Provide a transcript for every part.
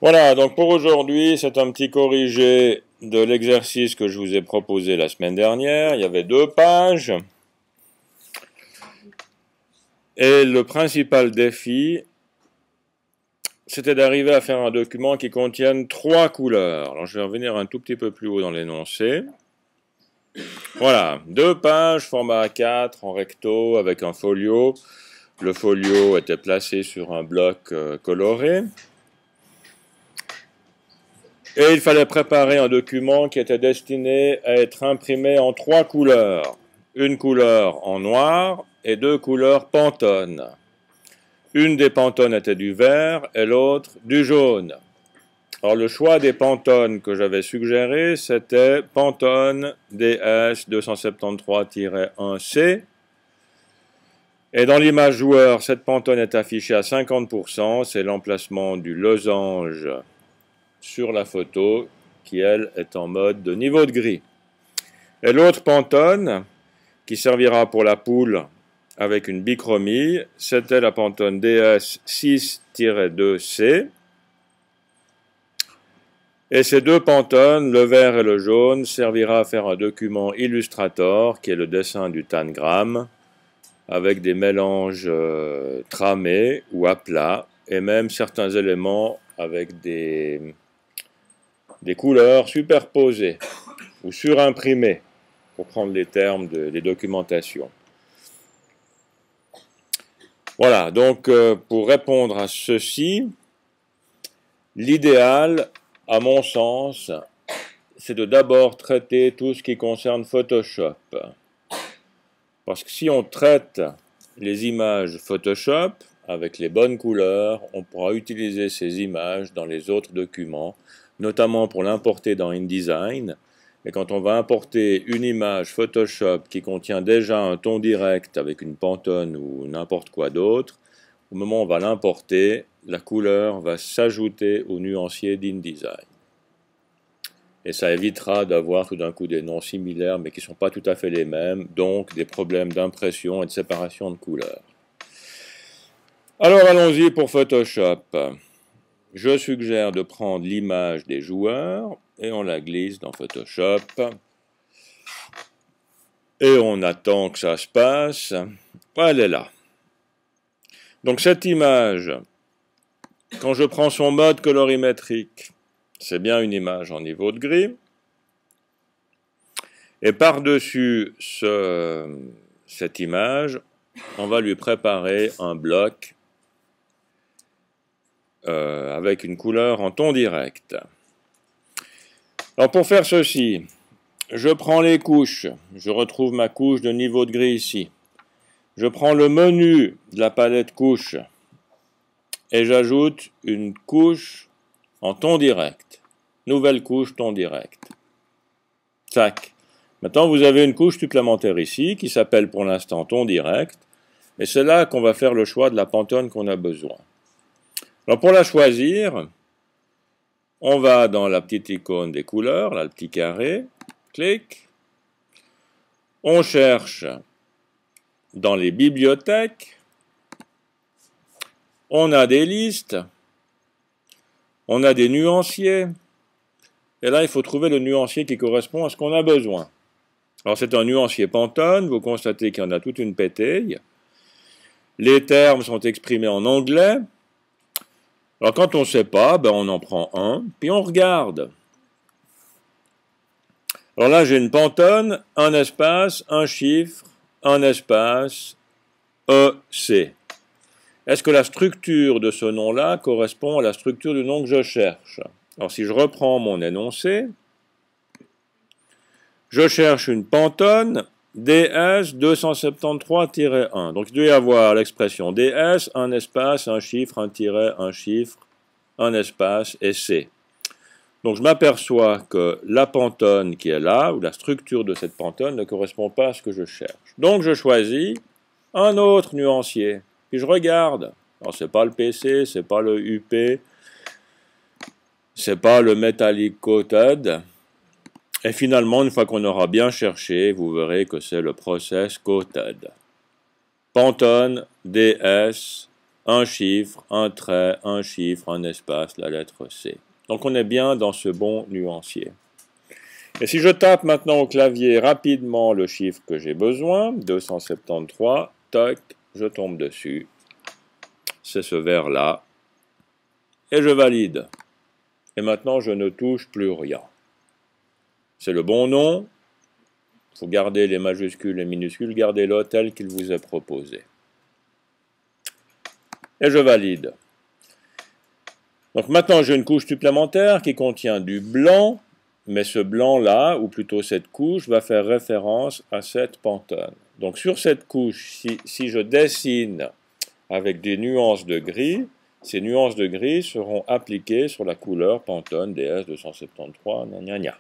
Voilà, donc pour aujourd'hui, c'est un petit corrigé de l'exercice que je vous ai proposé la semaine dernière. Il y avait 2 pages. Et le principal défi, c'était d'arriver à faire un document qui contienne 3 couleurs. Alors je vais revenir un tout petit peu plus haut dans l'énoncé. Voilà, 2 pages, format A4, en recto, avec un folio. Le folio était placé sur un bloc coloré. Et il fallait préparer un document qui était destiné à être imprimé en 3 couleurs. Une couleur en noir et 2 couleurs Pantone. Une des Pantone était du vert et l'autre du jaune. Alors le choix des Pantone que j'avais suggéré, c'était Pantone DS 273-1C. Et dans l'image joueur, cette Pantone est affichée à 50%, c'est l'emplacement du losange sur la photo, qui elle est en mode de niveau de gris. Et l'autre Pantone, qui servira pour la poule avec une bichromie, c'était la Pantone DS 6-2C. Et ces 2 Pantone, le vert et le jaune, servira à faire un document Illustrator, qui est le dessin du tangram, avec des mélanges tramés ou à plat, et même certains éléments avec des couleurs superposées ou surimprimées, pour prendre les termes des documentations. Voilà, donc pour répondre à ceci, l'idéal, à mon sens, c'est de d'abord traiter tout ce qui concerne Photoshop. Parce que si on traite les images Photoshop avec les bonnes couleurs, on pourra utiliser ces images dans les autres documents, notamment pour l'importer dans InDesign. Et quand on va importer une image Photoshop qui contient déjà un ton direct avec une Pantone ou n'importe quoi d'autre, au moment où on va l'importer, la couleur va s'ajouter au nuancier d'InDesign. Et ça évitera d'avoir tout d'un coup des noms similaires mais qui ne sont pas tout à fait les mêmes, donc des problèmes d'impression et de séparation de couleurs. Alors allons-y pour Photoshop. Je suggère de prendre l'image des joueurs et on la glisse dans Photoshop. Et on attend que ça se passe. Elle est là. Donc cette image, quand je prends son mode colorimétrique, c'est bien une image en niveau de gris. Et par-dessus cette image, on va lui préparer un bloc avec une couleur en ton direct. Alors pour faire ceci, je prends les couches, je retrouve ma couche de niveau de gris ici. Je prends le menu de la palette couche et j'ajoute une couche en ton direct. Nouvelle couche ton direct. Tac. Maintenant vous avez une couche supplémentaire ici qui s'appelle pour l'instant ton direct. Et c'est là qu'on va faire le choix de la Pantone qu'on a besoin. Alors pour la choisir, on va dans la petite icône des couleurs, là le petit carré, clic. On cherche dans les bibliothèques, on a des listes, on a des nuanciers, et là il faut trouver le nuancier qui correspond à ce qu'on a besoin. Alors c'est un nuancier Pantone, vous constatez qu'il y en a toute une pétaille. Les termes sont exprimés en anglais. Alors quand on ne sait pas, ben on en prend un, puis on regarde. Alors là j'ai une Pantone, un espace, un chiffre, un espace, EC. Est-ce que la structure de ce nom-là correspond à la structure du nom que je cherche? Alors si je reprends mon énoncé, je cherche une Pantone DS 273-1. Donc il doit y avoir l'expression DS, un espace, un chiffre, un tiret, un chiffre, un espace et C. Donc je m'aperçois que la Pantone qui est là, ou la structure de cette Pantone, ne correspond pas à ce que je cherche. Donc je choisis un autre nuancier, puis je regarde. Alors c'est pas le PC, c'est pas le UP, c'est pas le Metallic Coated. Et finalement, une fois qu'on aura bien cherché, vous verrez que c'est le Process Coated. Pantone DS un chiffre, un trait, un chiffre, un espace, la lettre C. Donc on est bien dans ce bon nuancier. Et si je tape maintenant au clavier rapidement le chiffre que j'ai besoin, 273, toc, je tombe dessus. C'est ce vers-là. Et je valide. Et maintenant, je ne touche plus rien. C'est le bon nom. Il faut garder les majuscules et minuscules, gardez-le tel qu'il vous est proposé. Et je valide. Donc maintenant, j'ai une couche supplémentaire qui contient du blanc, mais ce blanc-là, ou plutôt cette couche, va faire référence à cette Pantone. Donc sur cette couche, si je dessine avec des nuances de gris, ces nuances de gris seront appliquées sur la couleur Pantone DS273, gna gna gna.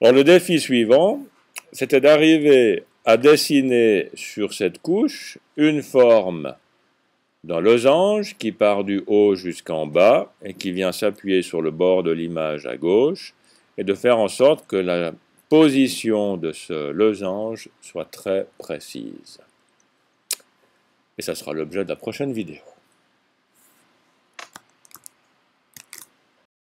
Alors le défi suivant, c'était d'arriver à dessiner sur cette couche une forme d'un losange qui part du haut jusqu'en bas et qui vient s'appuyer sur le bord de l'image à gauche et de faire en sorte que la position de ce losange soit très précise. Et ça sera l'objet de la prochaine vidéo.